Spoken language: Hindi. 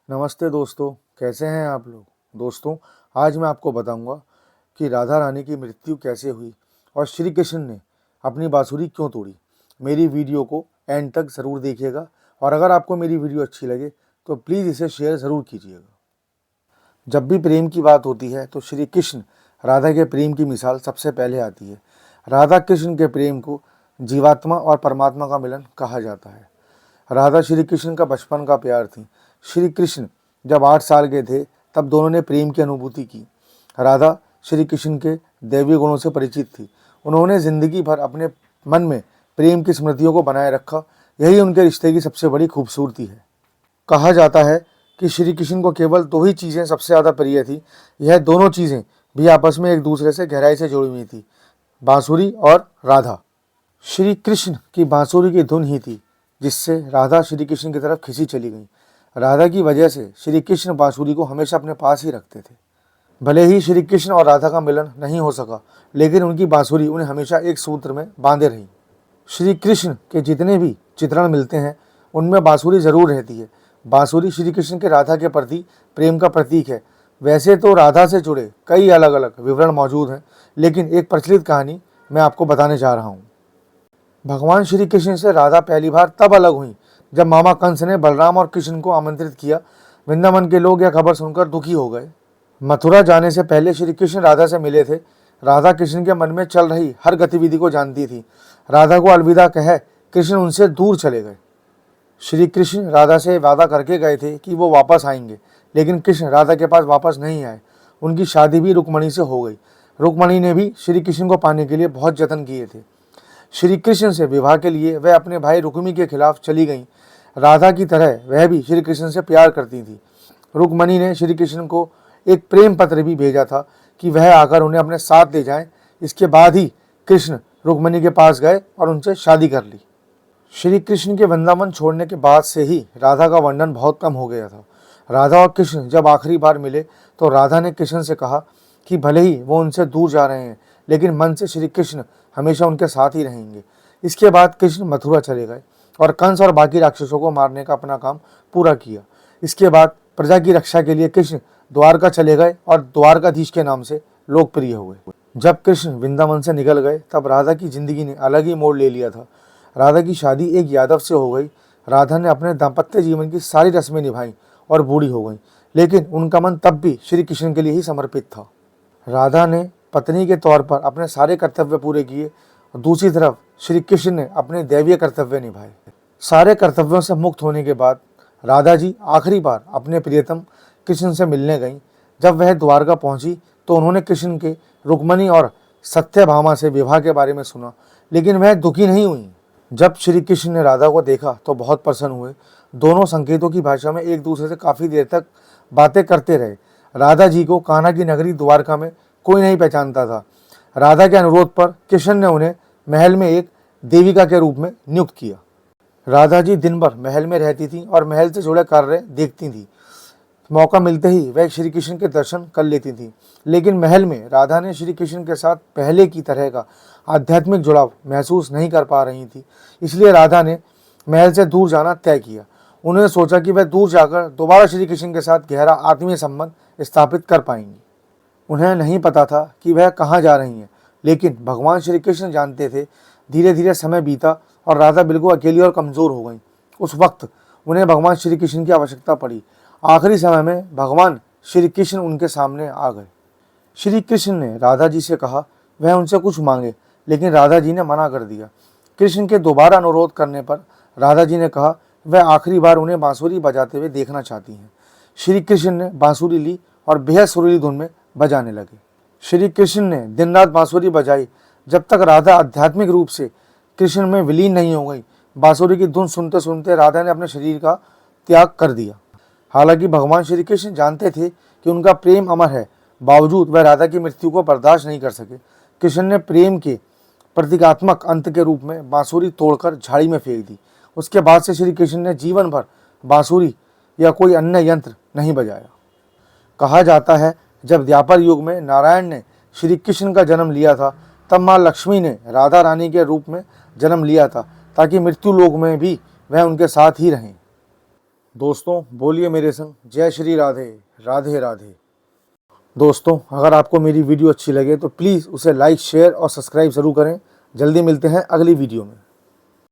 नमस्ते दोस्तों, कैसे हैं आप लोग। दोस्तों, आज मैं आपको बताऊंगा कि राधा रानी की मृत्यु कैसे हुई और श्री कृष्ण ने अपनी बांसुरी क्यों तोड़ी। मेरी वीडियो को एंड तक ज़रूर देखिएगा और अगर आपको मेरी वीडियो अच्छी लगे तो प्लीज़ इसे शेयर ज़रूर कीजिएगा। जब भी प्रेम की बात होती है तो श्री कृष्ण राधा के प्रेम की मिसाल सबसे पहले आती है। राधा कृष्ण के प्रेम को जीवात्मा और परमात्मा का मिलन कहा जाता है। राधा श्री कृष्ण का बचपन का प्यार थी। श्री कृष्ण जब 8 साल के थे तब दोनों ने प्रेम की अनुभूति की। राधा श्री कृष्ण के दैवीय गुणों से परिचित थी। उन्होंने जिंदगी भर अपने मन में प्रेम की स्मृतियों को बनाए रखा। यही उनके रिश्ते की सबसे बड़ी खूबसूरती है। कहा जाता है कि श्री कृष्ण को केवल 2 ही चीज़ें सबसे ज़्यादा प्रिय थी। यह दोनों चीज़ें भी आपस में एक दूसरे से गहराई से जुड़ी हुई थी, बांसुरी और राधा। श्री कृष्ण की बांसुरी की धुन ही थी जिससे राधा श्री कृष्ण की तरफ खिंची चली गई। राधा की वजह से श्री कृष्ण बांसुरी को हमेशा अपने पास ही रखते थे। भले ही श्री कृष्ण और राधा का मिलन नहीं हो सका, लेकिन उनकी बांसुरी उन्हें हमेशा एक सूत्र में बांधे रही। श्री कृष्ण के जितने भी चित्रण मिलते हैं उनमें बांसुरी जरूर रहती है। बांसुरी श्री कृष्ण के राधा के प्रति प्रेम का प्रतीक है। वैसे तो राधा से जुड़े कई अलग अलग विवरण मौजूद हैं, लेकिन एक प्रचलित कहानी मैं आपको बताने जा रहा हूँ। भगवान श्री कृष्ण से राधा पहली बार तब अलग हुई जब मामा कंस ने बलराम और कृष्ण को आमंत्रित किया। वृंदावन के लोग यह खबर सुनकर दुखी हो गए। मथुरा जाने से पहले श्री कृष्ण राधा से मिले थे। राधा कृष्ण के मन में चल रही हर गतिविधि को जानती थी। राधा को अलविदा कह कृष्ण उनसे दूर चले गए। श्री कृष्ण राधा से वादा करके गए थे कि वो वापस आएंगे, लेकिन कृष्ण राधा के पास वापस नहीं आए। उनकी शादी भी रुक्मणी से हो गई। रुक्मणी ने भी श्री कृष्ण को पाने के लिए बहुत जतन किए थे। श्री कृष्ण से विवाह के लिए वह अपने भाई रुक्मी के खिलाफ चली गईं। राधा की तरह वह भी श्री कृष्ण से प्यार करती थी। रुक्मणी ने श्री कृष्ण को एक प्रेम पत्र भी भेजा था कि वह आकर उन्हें अपने साथ ले जाएं। इसके बाद ही कृष्ण रुक्मणी के पास गए और उनसे शादी कर ली। श्री कृष्ण के वृंदावन छोड़ने के बाद से ही राधा का वर्णन बहुत कम हो गया था। राधा और कृष्ण जब आखिरी बार मिले तो राधा ने कृष्ण से कहा कि भले ही वो उनसे दूर जा रहे हैं, लेकिन मन से श्री कृष्ण हमेशा उनके साथ ही रहेंगे। इसके बाद कृष्ण मथुरा चले गए और कंस और बाकी राक्षसों को मारने का अपना काम पूरा किया। इसके बाद प्रजा की रक्षा के लिए कृष्ण द्वारका चले गए और द्वारकाधीश के नाम से लोकप्रिय हुए। जब कृष्ण वृंदावन से निकल गए तब राधा की जिंदगी ने अलग ही मोड़ ले लिया था। राधा की शादी एक यादव से हो गई। राधा ने अपने दाम्पत्य जीवन की सारी रस्में निभाई और बूढ़ी हो गई, लेकिन उनका मन तब भी श्री कृष्ण के लिए ही समर्पित था। राधा ने पत्नी के तौर पर अपने सारे कर्तव्य पूरे किए और दूसरी तरफ श्री कृष्ण ने अपने दैवीय कर्तव्य निभाए। सारे कर्तव्यों से मुक्त होने के बाद राधा जी आखिरी बार अपने प्रियतम कृष्ण से मिलने गईं। जब वह द्वारका पहुंची तो उन्होंने कृष्ण के रुक्मणी और सत्यभामा से विवाह के बारे में सुना, लेकिन वह दुखी नहीं हुई। जब श्री कृष्ण ने राधा को देखा तो बहुत प्रसन्न हुए। दोनों संकेतों की भाषा में एक दूसरे से काफ़ी देर तक बातें करते रहे। राधा जी को कान्हा की नगरी द्वारका में कोई नहीं पहचानता था। राधा के अनुरोध पर कृष्ण ने उन्हें महल में एक देविका के रूप में नियुक्त किया। राधा जी दिन भर महल में रहती थीं और महल से जुड़े कार्य देखती थीं। मौका मिलते ही वह श्री कृष्ण के दर्शन कर लेती थीं, लेकिन महल में राधा ने श्री कृष्ण के साथ पहले की तरह का आध्यात्मिक जुड़ाव महसूस नहीं कर पा रही थी। इसलिए राधा ने महल से दूर जाना तय किया। उन्होंने सोचा कि वह दूर जाकर दोबारा श्री कृष्ण के साथ गहरा आत्मीय संबंध स्थापित कर पाएंगी। उन्हें नहीं पता था कि वह कहाँ जा रही हैं, लेकिन भगवान श्री कृष्ण जानते थे। धीरे धीरे समय बीता और राधा बिल्कुल अकेली और कमज़ोर हो गई। उस वक्त उन्हें भगवान श्री कृष्ण की आवश्यकता पड़ी। आखिरी समय में भगवान श्री कृष्ण उनके सामने आ गए। श्री कृष्ण ने राधा जी से कहा वह उनसे कुछ मांगे, लेकिन राधा जी ने मना कर दिया। कृष्ण के दोबारा अनुरोध करने पर राधा जी ने कहा वह आखिरी बार उन्हें बांसुरी बजाते हुए देखना चाहती हैं। श्री कृष्ण ने बांसुरी ली और बेहद सुरीली धुन में बजाने लगे। श्री कृष्ण ने दिन रात बांसुरी बजाई जब तक राधा आध्यात्मिक रूप से कृष्ण में विलीन नहीं हो गई। बांसुरी की धुन सुनते सुनते राधा ने अपने शरीर का त्याग कर दिया। हालांकि भगवान श्री कृष्ण जानते थे कि उनका प्रेम अमर है, बावजूद वह राधा की मृत्यु को बर्दाश्त नहीं कर सके। कृष्ण ने प्रेम के प्रतीकात्मक अंत के रूप में बांसुरी तोड़कर झाड़ी में फेंक दी। उसके बाद से श्री कृष्ण ने जीवन भर बांसुरी या कोई अन्य यंत्र नहीं बजाया। कहा जाता है जब द्वापर युग में नारायण ने श्री कृष्ण का जन्म लिया था, तब माँ लक्ष्मी ने राधा रानी के रूप में जन्म लिया था, ताकि मृत्यु लोक में भी वह उनके साथ ही रहें। दोस्तों बोलिए मेरे संग जय श्री राधे राधे राधे। दोस्तों अगर आपको मेरी वीडियो अच्छी लगे तो प्लीज़ उसे लाइक शेयर और सब्सक्राइब ज़रूर करें। जल्दी मिलते हैं अगली वीडियो में।